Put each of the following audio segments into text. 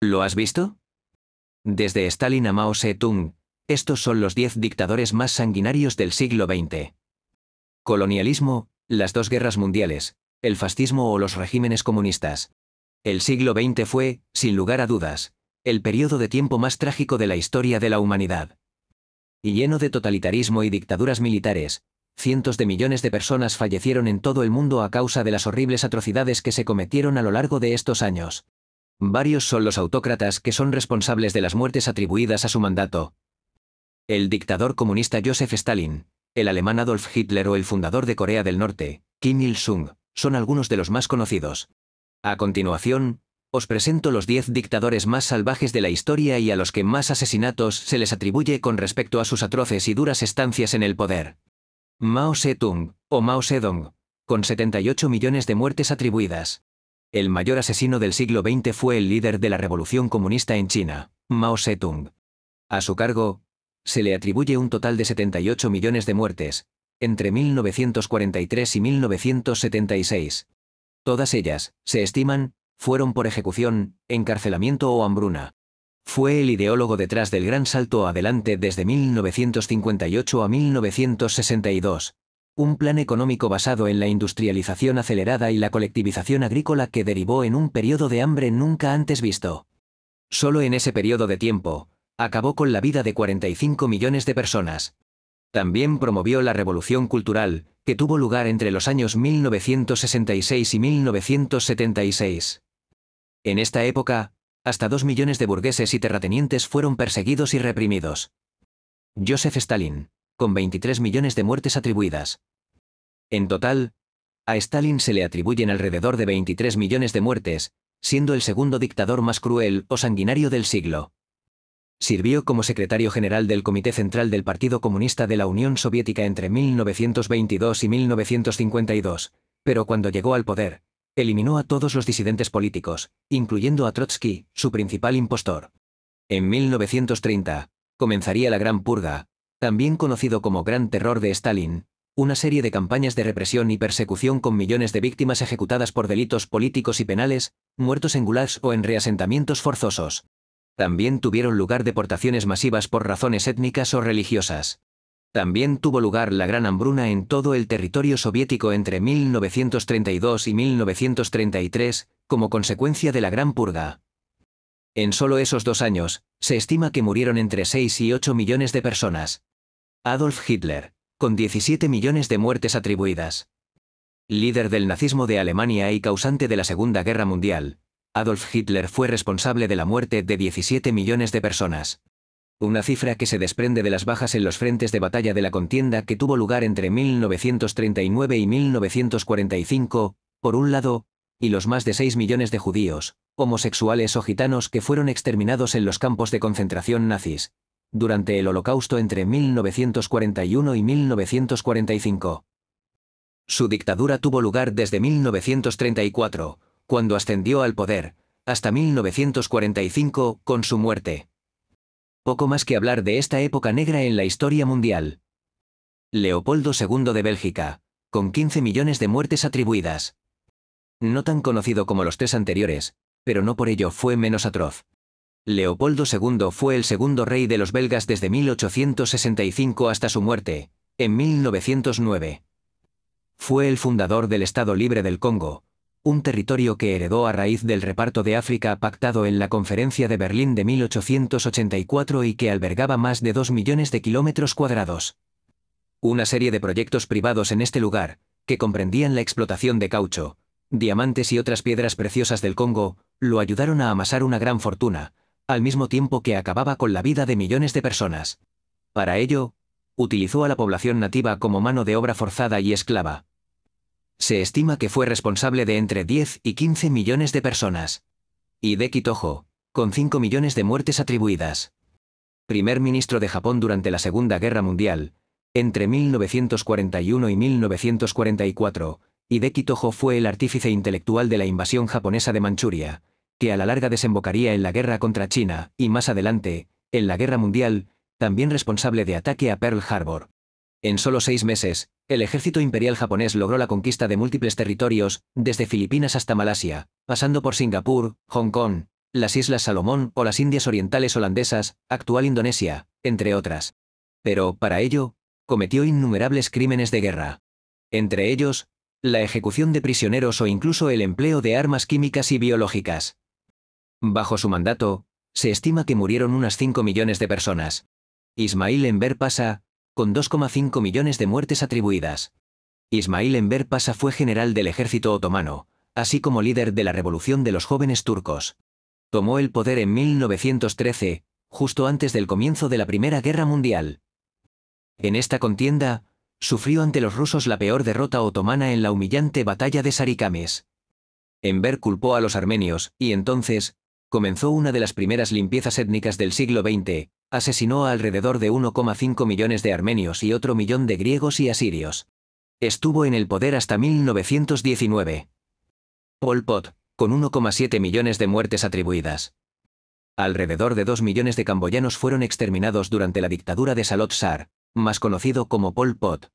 ¿Lo has visto? Desde Stalin a Mao Zedong, estos son los 10 dictadores más sanguinarios del siglo XX. Colonialismo, las dos guerras mundiales, el fascismo o los regímenes comunistas. El siglo XX fue, sin lugar a dudas, el periodo de tiempo más trágico de la historia de la humanidad. Y lleno de totalitarismo y dictaduras militares, cientos de millones de personas fallecieron en todo el mundo a causa de las horribles atrocidades que se cometieron a lo largo de estos años. Varios son los autócratas que son responsables de las muertes atribuidas a su mandato. El dictador comunista Joseph Stalin, el alemán Adolf Hitler o el fundador de Corea del Norte, Kim Il-sung, son algunos de los más conocidos. A continuación, os presento los 10 dictadores más salvajes de la historia y a los que más asesinatos se les atribuye con respecto a sus atroces y duras estancias en el poder. Mao Zedong, o Mao Zedong, con 78 millones de muertes atribuidas. El mayor asesino del siglo XX fue el líder de la revolución comunista en China, Mao Zedong. A su cargo, se le atribuye un total de 78 millones de muertes, entre 1943 y 1976. Todas ellas, se estiman, fueron por ejecución, encarcelamiento o hambruna. Fue el ideólogo detrás del gran salto adelante desde 1958 a 1962, un plan económico basado en la industrialización acelerada y la colectivización agrícola que derivó en un periodo de hambre nunca antes visto. Solo en ese periodo de tiempo, acabó con la vida de 45 millones de personas. También promovió la revolución cultural, que tuvo lugar entre los años 1966 y 1976. En esta época, hasta 2 millones de burgueses y terratenientes fueron perseguidos y reprimidos. Joseph Stalin, con 23 millones de muertes atribuidas. En total, a Stalin se le atribuyen alrededor de 23 millones de muertes, siendo el segundo dictador más cruel o sanguinario del siglo. Sirvió como secretario general del Comité Central del Partido Comunista de la Unión Soviética entre 1922 y 1952, pero cuando llegó al poder, eliminó a todos los disidentes políticos, incluyendo a Trotsky, su principal impostor. En 1930, comenzaría la Gran Purga, también conocido como Gran Terror de Stalin, una serie de campañas de represión y persecución con millones de víctimas ejecutadas por delitos políticos y penales, muertos en gulags o en reasentamientos forzosos. También tuvieron lugar deportaciones masivas por razones étnicas o religiosas. También tuvo lugar la gran hambruna en todo el territorio soviético entre 1932 y 1933, como consecuencia de la Gran Purga. En solo esos 2 años, se estima que murieron entre 6 y 8 millones de personas. Adolf Hitler, con 17 millones de muertes atribuidas. Líder del nazismo de Alemania y causante de la Segunda Guerra Mundial, Adolf Hitler fue responsable de la muerte de 17 millones de personas. Una cifra que se desprende de las bajas en los frentes de batalla de la contienda que tuvo lugar entre 1939 y 1945, por un lado, y los más de 6 millones de judíos, homosexuales o gitanos que fueron exterminados en los campos de concentración nazis, durante el Holocausto entre 1941 y 1945. Su dictadura tuvo lugar desde 1934, cuando ascendió al poder, hasta 1945, con su muerte. Poco más que hablar de esta época negra en la historia mundial. Leopoldo II de Bélgica, con 15 millones de muertes atribuidas. No tan conocido como los 3 anteriores, pero no por ello fue menos atroz. Leopoldo II fue el segundo rey de los belgas desde 1865 hasta su muerte, en 1909. Fue el fundador del Estado Libre del Congo, un territorio que heredó a raíz del reparto de África pactado en la Conferencia de Berlín de 1884 y que albergaba más de 2 millones de kilómetros cuadrados. Una serie de proyectos privados en este lugar, que comprendían la explotación de caucho, diamantes y otras piedras preciosas del Congo, lo ayudaron a amasar una gran fortuna, al mismo tiempo que acababa con la vida de millones de personas. Para ello, utilizó a la población nativa como mano de obra forzada y esclava. Se estima que fue responsable de entre 10 y 15 millones de personas. Hideki Tojo, con 5 millones de muertes atribuidas. Primer ministro de Japón durante la Segunda Guerra Mundial, entre 1941 y 1944, Hideki Tojo fue el artífice intelectual de la invasión japonesa de Manchuria, que a la larga desembocaría en la guerra contra China, y más adelante, en la Guerra Mundial, también responsable de ataque a Pearl Harbor. En solo 6 meses, el ejército imperial japonés logró la conquista de múltiples territorios, desde Filipinas hasta Malasia, pasando por Singapur, Hong Kong, las Islas Salomón o las Indias Orientales holandesas, actual Indonesia, entre otras. Pero, para ello, cometió innumerables crímenes de guerra. Entre ellos, la ejecución de prisioneros o incluso el empleo de armas químicas y biológicas. Bajo su mandato, se estima que murieron unas 5 millones de personas. Ismail Enver Pasha, con 2,5 millones de muertes atribuidas. Ismail Enver Pasha fue general del ejército otomano, así como líder de la revolución de los jóvenes turcos. Tomó el poder en 1913, justo antes del comienzo de la Primera Guerra Mundial. En esta contienda, sufrió ante los rusos la peor derrota otomana en la humillante batalla de Sarikamis. Enver culpó a los armenios, y entonces, comenzó una de las primeras limpiezas étnicas del siglo XX, asesinó a alrededor de 1,5 millones de armenios y otro millón de griegos y asirios. Estuvo en el poder hasta 1919. Pol Pot, con 1,7 millones de muertes atribuidas. Alrededor de 2 millones de camboyanos fueron exterminados durante la dictadura de Salot Sar, más conocido como Pol Pot.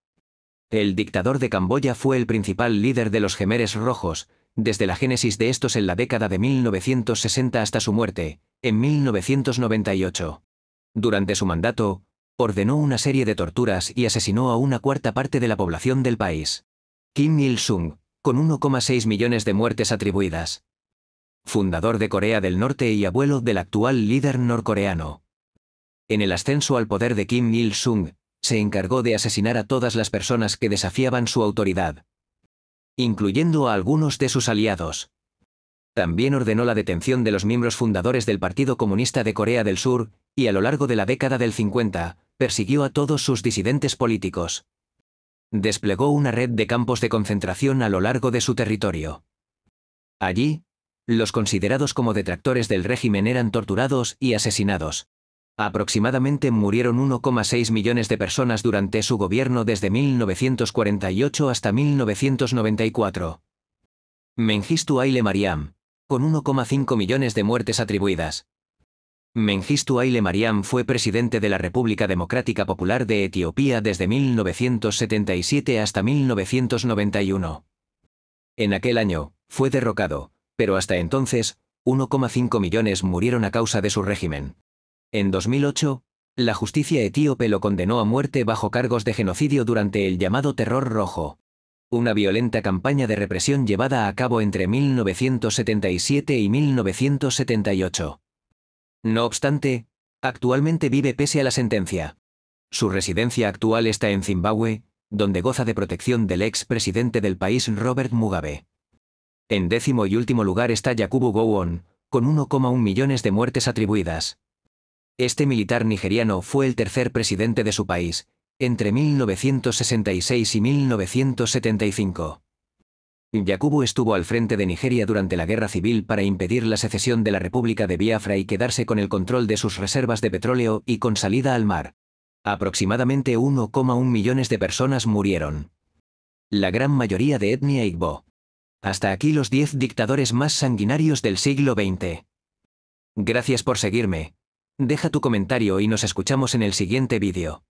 El dictador de Camboya fue el principal líder de los Jemeres Rojos, desde la génesis de estos en la década de 1960 hasta su muerte, en 1998. Durante su mandato, ordenó una serie de torturas y asesinó a una cuarta parte de la población del país. Kim Il-sung, con 1,6 millones de muertes atribuidas. Fundador de Corea del Norte y abuelo del actual líder norcoreano. En el ascenso al poder de Kim Il-sung, se encargó de asesinar a todas las personas que desafiaban su autoridad, incluyendo a algunos de sus aliados. También ordenó la detención de los miembros fundadores del Partido Comunista de Corea del Sur, y a lo largo de la década del 50, persiguió a todos sus disidentes políticos. Desplegó una red de campos de concentración a lo largo de su territorio. Allí, los considerados como detractores del régimen eran torturados y asesinados. Aproximadamente murieron 1,6 millones de personas durante su gobierno desde 1948 hasta 1994. Mengistu Haile Mariam, con 1,5 millones de muertes atribuidas. Mengistu Haile Mariam fue presidente de la República Democrática Popular de Etiopía desde 1977 hasta 1991. En aquel año, fue derrocado, pero hasta entonces, 1,5 millones murieron a causa de su régimen. En 2008, la justicia etíope lo condenó a muerte bajo cargos de genocidio durante el llamado Terror Rojo, una violenta campaña de represión llevada a cabo entre 1977 y 1978. No obstante, actualmente vive pese a la sentencia. Su residencia actual está en Zimbabue, donde goza de protección del ex-presidente del país Robert Mugabe. En décimo y último lugar está Yakubu Gowon, con 1,1 millones de muertes atribuidas. Este militar nigeriano fue el tercer presidente de su país, entre 1966 y 1975. Yakubu estuvo al frente de Nigeria durante la guerra civil para impedir la secesión de la República de Biafra y quedarse con el control de sus reservas de petróleo y con salida al mar. Aproximadamente 1,1 millones de personas murieron. La gran mayoría de etnia Igbo. Hasta aquí los 10 dictadores más sanguinarios del siglo XX. Gracias por seguirme. Deja tu comentario y nos escuchamos en el siguiente vídeo.